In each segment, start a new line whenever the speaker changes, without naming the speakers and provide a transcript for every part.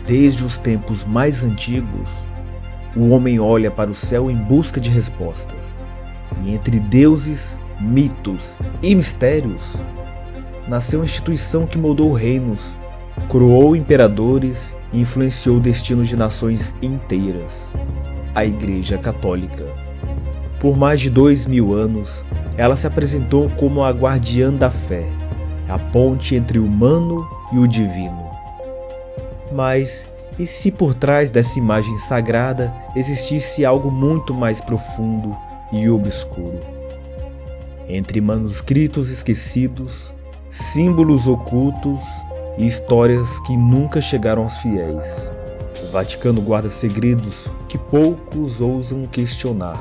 Desde os tempos mais antigos, o homem olha para o céu em busca de respostas. E entre deuses, mitos e mistérios, nasceu uma instituição que moldou reinos, coroou imperadores e influenciou o destino de nações inteiras: a Igreja Católica. Por mais de 2000 anos, ela se apresentou como a guardiã da fé, a ponte entre o humano e o divino. Mas e se por trás dessa imagem sagrada existisse algo muito mais profundo e obscuro? Entre manuscritos esquecidos, símbolos ocultos e histórias que nunca chegaram aos fiéis, o Vaticano guarda segredos que poucos ousam questionar.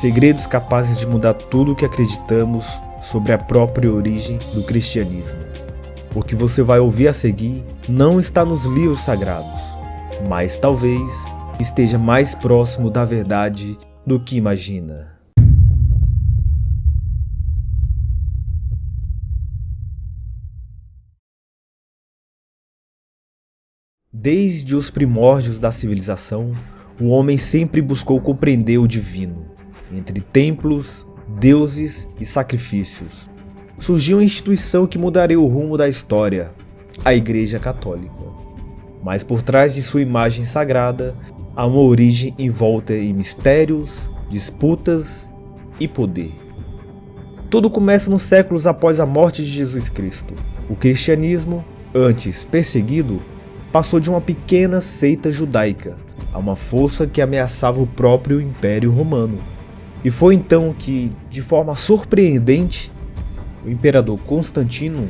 Segredos capazes de mudar tudo o que acreditamos sobre a própria origem do cristianismo. O que você vai ouvir a seguir não está nos livros sagrados, mas talvez esteja mais próximo da verdade do que imagina. Desde os primórdios da civilização, o homem sempre buscou compreender o divino. Entre templos, deuses e sacrifícios, surgiu uma instituição que mudaria o rumo da história: a Igreja Católica. Mas por trás de sua imagem sagrada, há uma origem envolta em mistérios, disputas e poder. Tudo começa nos séculos após a morte de Jesus Cristo. O cristianismo, antes perseguido, passou de uma pequena seita judaica a uma força que ameaçava o próprio Império Romano. E foi então que, de forma surpreendente, o imperador Constantino,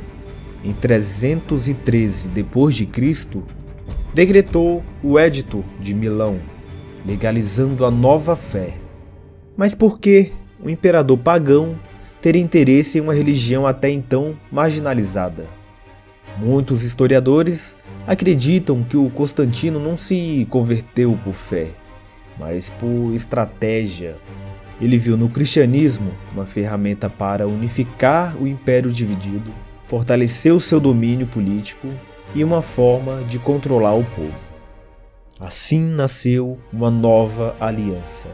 em 313 d.C., decretou o Edito de Milão, legalizando a nova fé. Mas por que o imperador pagão teria interesse em uma religião até então marginalizada? Muitos historiadores acreditam que o Constantino não se converteu por fé, mas por estratégia. Ele viu no cristianismo uma ferramenta para unificar o império dividido, fortalecer o seu domínio político e uma forma de controlar o povo. Assim nasceu uma nova aliança: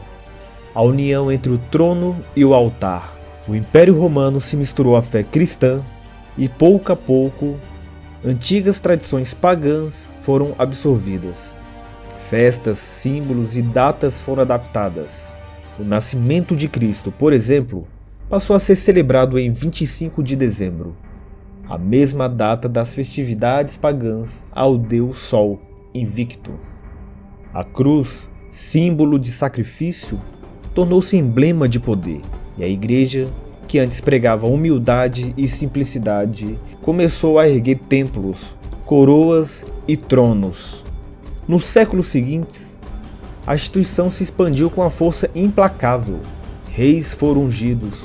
a união entre o trono e o altar. O Império Romano se misturou à fé cristã e, pouco a pouco, antigas tradições pagãs foram absorvidas. Festas, símbolos e datas foram adaptadas. O nascimento de Cristo, por exemplo, passou a ser celebrado em 25 de dezembro, a mesma data das festividades pagãs ao deus Sol, invicto. A cruz, símbolo de sacrifício, tornou-se emblema de poder, e a igreja, que antes pregava humildade e simplicidade, começou a erguer templos, coroas e tronos. Nos séculos seguintes, a instituição se expandiu com uma força implacável. Reis foram ungidos,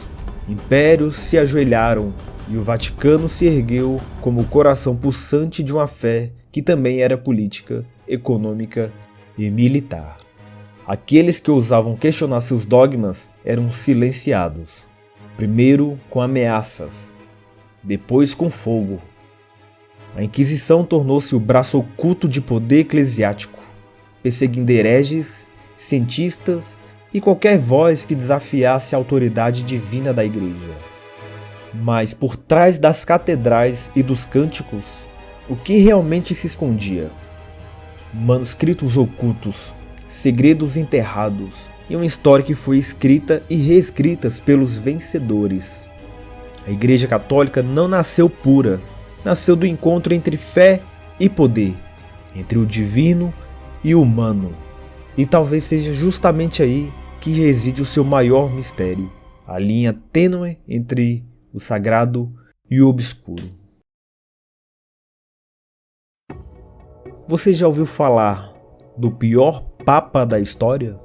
impérios se ajoelharam e o Vaticano se ergueu como o coração pulsante de uma fé que também era política, econômica e militar. Aqueles que ousavam questionar seus dogmas eram silenciados, primeiro com ameaças, depois com fogo. A Inquisição tornou-se o braço oculto de poder eclesiástico, perseguindo hereges, cientistas e qualquer voz que desafiasse a autoridade divina da igreja. Mas por trás das catedrais e dos cânticos, o que realmente se escondia? Manuscritos ocultos, segredos enterrados e uma história que foi escrita e reescrita pelos vencedores. A Igreja Católica não nasceu pura, nasceu do encontro entre fé e poder, entre o divino e o humano. E talvez seja justamente aí que reside o seu maior mistério, a linha tênue entre o sagrado e o obscuro. Você já ouviu falar do pior papa da história?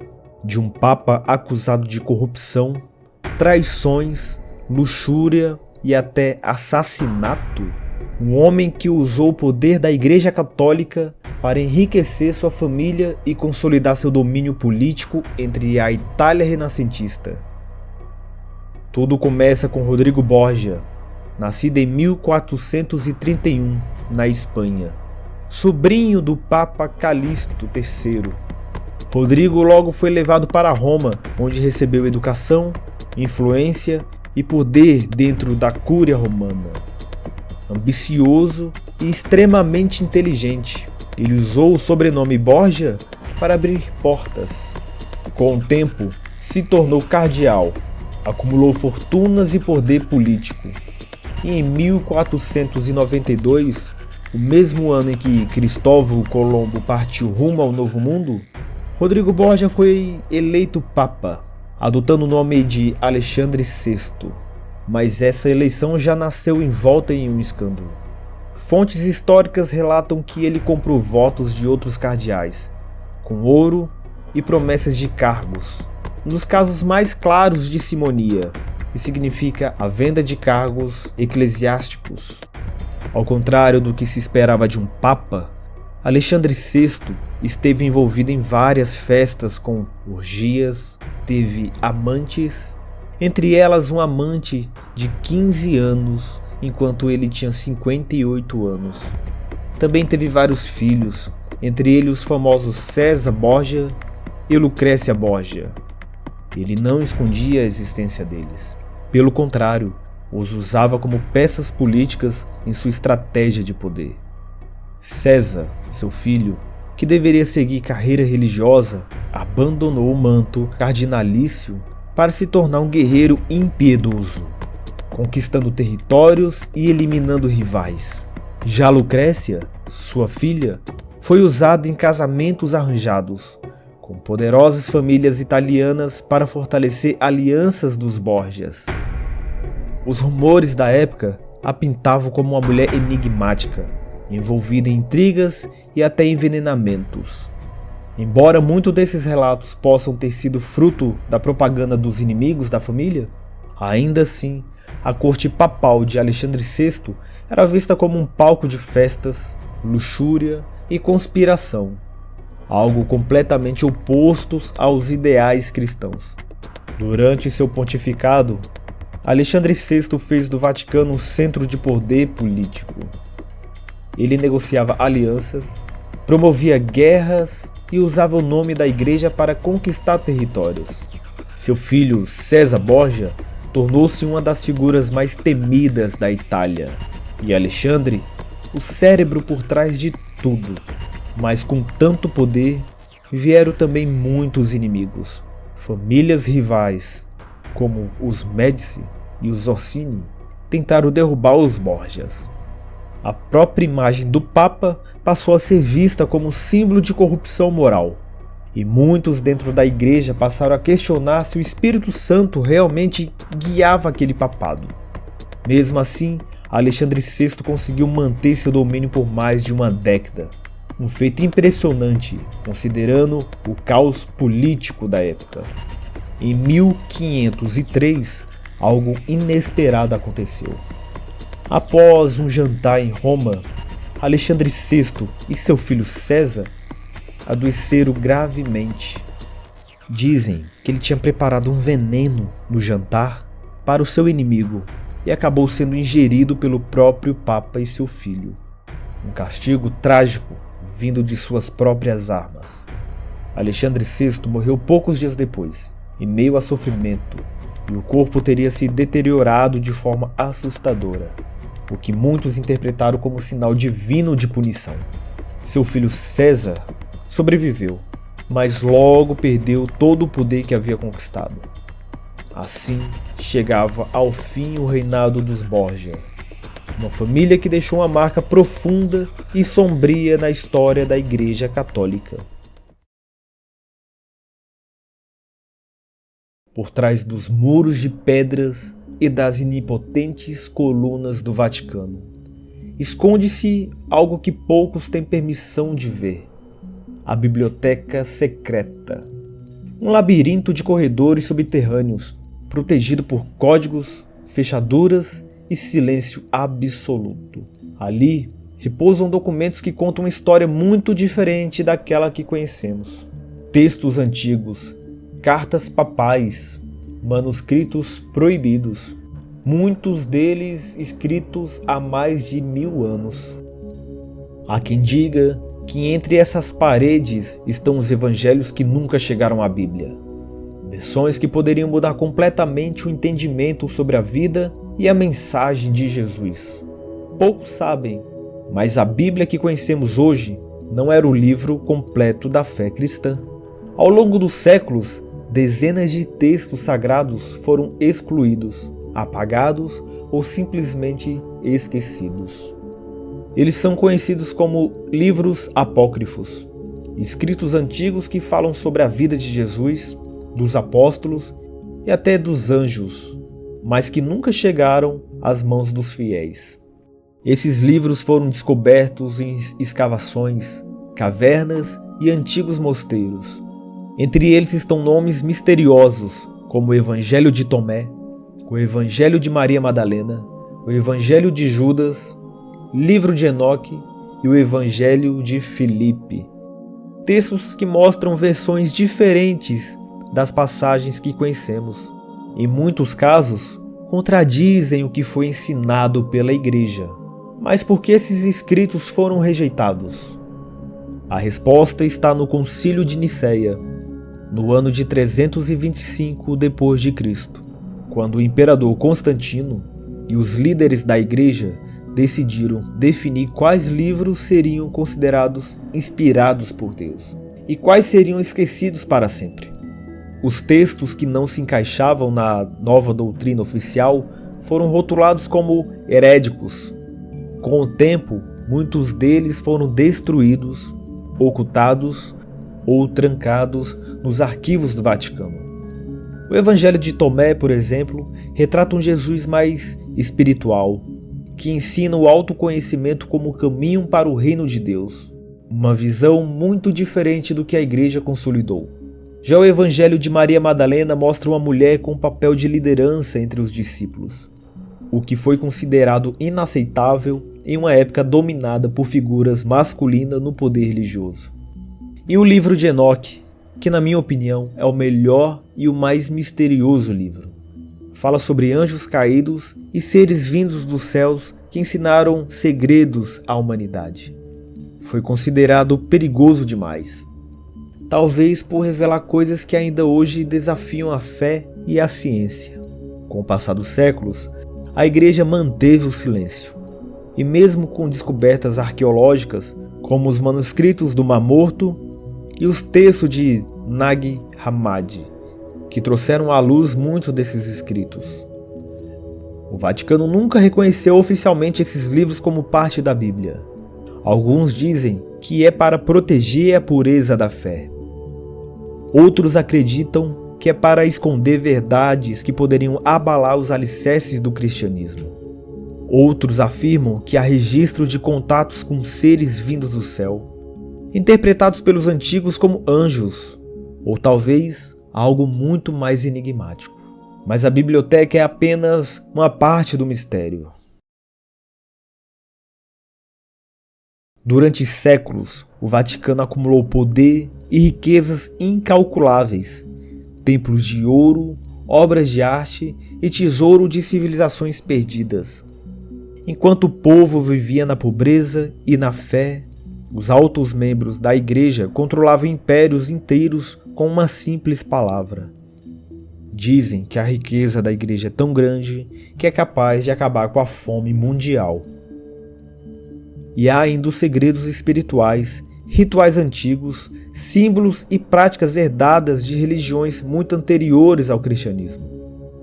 De um papa acusado de corrupção, traições, luxúria e até assassinato? Um homem que usou o poder da Igreja Católica para enriquecer sua família e consolidar seu domínio político entre a Itália renascentista. Tudo começa com Rodrigo Borgia, nascido em 1431, na Espanha. sobrinho do Papa Calixto III. Rodrigo logo foi levado para Roma, onde recebeu educação, influência e poder dentro da Cúria Romana. Ambicioso e extremamente inteligente, ele usou o sobrenome Borgia para abrir portas. Com o tempo, se tornou cardeal, acumulou fortunas e poder político. E em 1492, o mesmo ano em que Cristóvão Colombo partiu rumo ao Novo Mundo, Rodrigo Borgia foi eleito Papa, adotando o nome de Alexandre VI. Mas essa eleição já nasceu envolta em um escândalo. Fontes históricas relatam que ele comprou votos de outros cardeais, com ouro e promessas de cargos. Um dos casos mais claros de simonia, que significa a venda de cargos eclesiásticos. Ao contrário do que se esperava de um papa, Alexandre VI esteve envolvido em várias festas com orgias, teve amantes, entre elas um amante de 15 anos, enquanto ele tinha 58 anos. Também teve vários filhos, entre eles os famosos César Borgia e Lucrécia Borgia. Ele não escondia a existência deles. Pelo contrário, os usava como peças políticas em sua estratégia de poder. César, seu filho, que deveria seguir carreira religiosa, abandonou o manto cardinalício para se tornar um guerreiro impiedoso, conquistando territórios e eliminando rivais. Já Lucrécia, sua filha, foi usada em casamentos arranjados com poderosas famílias italianas para fortalecer alianças dos Borgias. Os rumores da época a pintavam como uma mulher enigmática, envolvida em intrigas e até envenenamentos. Embora muitos desses relatos possam ter sido fruto da propaganda dos inimigos da família, ainda assim, a corte papal de Alexandre VI era vista como um palco de festas, luxúria e conspiração, algo completamente oposto aos ideais cristãos. Durante seu pontificado, Alexandre VI fez do Vaticano um centro de poder político. Ele negociava alianças, promovia guerras e usava o nome da igreja para conquistar territórios. Seu filho César Borgia tornou-se uma das figuras mais temidas da Itália, e Alexandre, o cérebro por trás de tudo. Mas com tanto poder, vieram também muitos inimigos. Famílias rivais, como os Médici e os Orsini, tentaram derrubar os Borgias. A própria imagem do Papa passou a ser vista como símbolo de corrupção moral, e muitos dentro da igreja passaram a questionar se o Espírito Santo realmente guiava aquele papado. Mesmo assim, Alexandre VI conseguiu manter seu domínio por mais de uma década, um feito impressionante considerando o caos político da época. Em 1503, algo inesperado aconteceu. Após um jantar em Roma, Alexandre VI e seu filho César adoeceram gravemente. Dizem que ele tinha preparado um veneno no jantar para o seu inimigo e acabou sendo ingerido pelo próprio Papa e seu filho. Um castigo trágico vindo de suas próprias armas. Alexandre VI morreu poucos dias depois, em meio a sofrimento, e o corpo teria se deteriorado de forma assustadora, o que muitos interpretaram como sinal divino de punição. Seu filho César sobreviveu, mas logo perdeu todo o poder que havia conquistado. Assim, chegava ao fim o reinado dos Borgia, uma família que deixou uma marca profunda e sombria na história da Igreja Católica. Por trás dos muros de pedras e das onipotentes colunas do Vaticano, esconde-se algo que poucos têm permissão de ver: a Biblioteca Secreta. Um labirinto de corredores subterrâneos, protegido por códigos, fechaduras e silêncio absoluto. Ali repousam documentos que contam uma história muito diferente daquela que conhecemos. Textos antigos, cartas papais, manuscritos proibidos, muitos deles escritos há mais de 1000 anos. Há quem diga que entre essas paredes estão os evangelhos que nunca chegaram à Bíblia. Versões que poderiam mudar completamente o entendimento sobre a vida e a mensagem de Jesus. Poucos sabem, mas a Bíblia que conhecemos hoje não era o livro completo da fé cristã. Ao longo dos séculos, dezenas de textos sagrados foram excluídos, apagados ou simplesmente esquecidos. Eles são conhecidos como livros apócrifos, escritos antigos que falam sobre a vida de Jesus, dos apóstolos e até dos anjos, mas que nunca chegaram às mãos dos fiéis. Esses livros foram descobertos em escavações, cavernas e antigos mosteiros. Entre eles estão nomes misteriosos, como o Evangelho de Tomé, o Evangelho de Maria Madalena, o Evangelho de Judas, Livro de Enoque e o Evangelho de Filipe. Textos que mostram versões diferentes das passagens que conhecemos. Em muitos casos, contradizem o que foi ensinado pela Igreja. Mas por que esses escritos foram rejeitados? A resposta está no Concílio de Nicéia, no ano de 325 d.C., quando o imperador Constantino e os líderes da Igreja decidiram definir quais livros seriam considerados inspirados por Deus e quais seriam esquecidos para sempre. Os textos que não se encaixavam na nova doutrina oficial foram rotulados como heréticos. Com o tempo, muitos deles foram destruídos, ocultados ou trancados nos arquivos do Vaticano. O Evangelho de Tomé, por exemplo, retrata um Jesus mais espiritual, que ensina o autoconhecimento como caminho para o reino de Deus, uma visão muito diferente do que a Igreja consolidou. Já o Evangelho de Maria Madalena mostra uma mulher com papel de liderança entre os discípulos, o que foi considerado inaceitável em uma época dominada por figuras masculinas no poder religioso. E o livro de Enoque, que na minha opinião é o melhor e o mais misterioso livro. Fala sobre anjos caídos e seres vindos dos céus que ensinaram segredos à humanidade. Foi considerado perigoso demais, talvez por revelar coisas que ainda hoje desafiam a fé e a ciência. Com o passar dos séculos, a Igreja manteve o silêncio, e mesmo com descobertas arqueológicas, como os manuscritos do Mar Morto e os textos de Nag Hammadi, que trouxeram à luz muitos desses escritos. O Vaticano nunca reconheceu oficialmente esses livros como parte da Bíblia. Alguns dizem que é para proteger a pureza da fé. Outros acreditam que é para esconder verdades que poderiam abalar os alicerces do cristianismo. Outros afirmam que há registros de contatos com seres vindos do céu, interpretados pelos antigos como anjos, ou talvez algo muito mais enigmático. Mas a biblioteca é apenas uma parte do mistério. Durante séculos, o Vaticano acumulou poder e riquezas incalculáveis, templos de ouro, obras de arte e tesouro de civilizações perdidas. Enquanto o povo vivia na pobreza e na fé, os altos membros da Igreja controlavam impérios inteiros com uma simples palavra. Dizem que a riqueza da Igreja é tão grande que é capaz de acabar com a fome mundial. E há ainda os segredos espirituais, rituais antigos, símbolos e práticas herdadas de religiões muito anteriores ao cristianismo.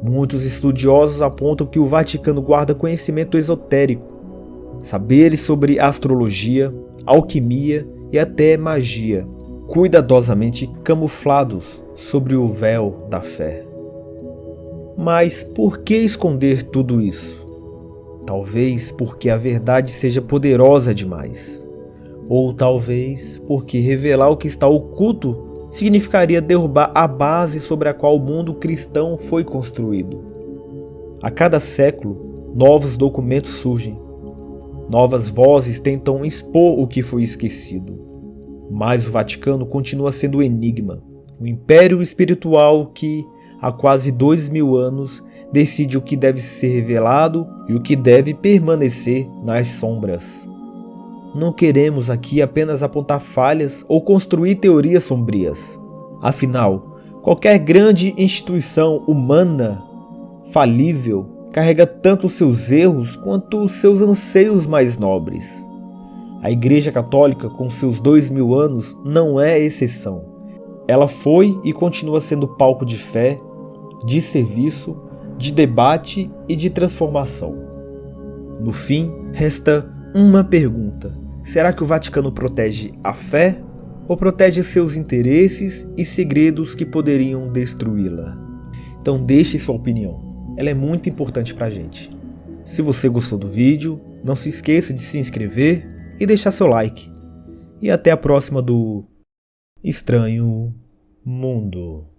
Muitos estudiosos apontam que o Vaticano guarda conhecimento esotérico, saberes sobre astrologia, alquimia e até magia, cuidadosamente camuflados sobre o véu da fé. Mas por que esconder tudo isso? Talvez porque a verdade seja poderosa demais. Ou talvez porque revelar o que está oculto significaria derrubar a base sobre a qual o mundo cristão foi construído. A cada século, novos documentos surgem. Novas vozes tentam expor o que foi esquecido. Mas o Vaticano continua sendo o enigma, o império espiritual que, há quase 2000 anos, decide o que deve ser revelado e o que deve permanecer nas sombras. Não queremos aqui apenas apontar falhas ou construir teorias sombrias. Afinal, qualquer grande instituição humana falível carrega tanto os seus erros quanto os seus anseios mais nobres. A Igreja Católica, com seus 2000 anos, não é exceção. Ela foi e continua sendo palco de fé, de serviço, de debate e de transformação. No fim, resta uma pergunta: será que o Vaticano protege a fé ou protege seus interesses e segredos que poderiam destruí-la? Então deixe sua opinião, ela é muito importante pra gente. Se você gostou do vídeo, não se esqueça de se inscrever e deixar seu like. E até a próxima do Estranho Mundo.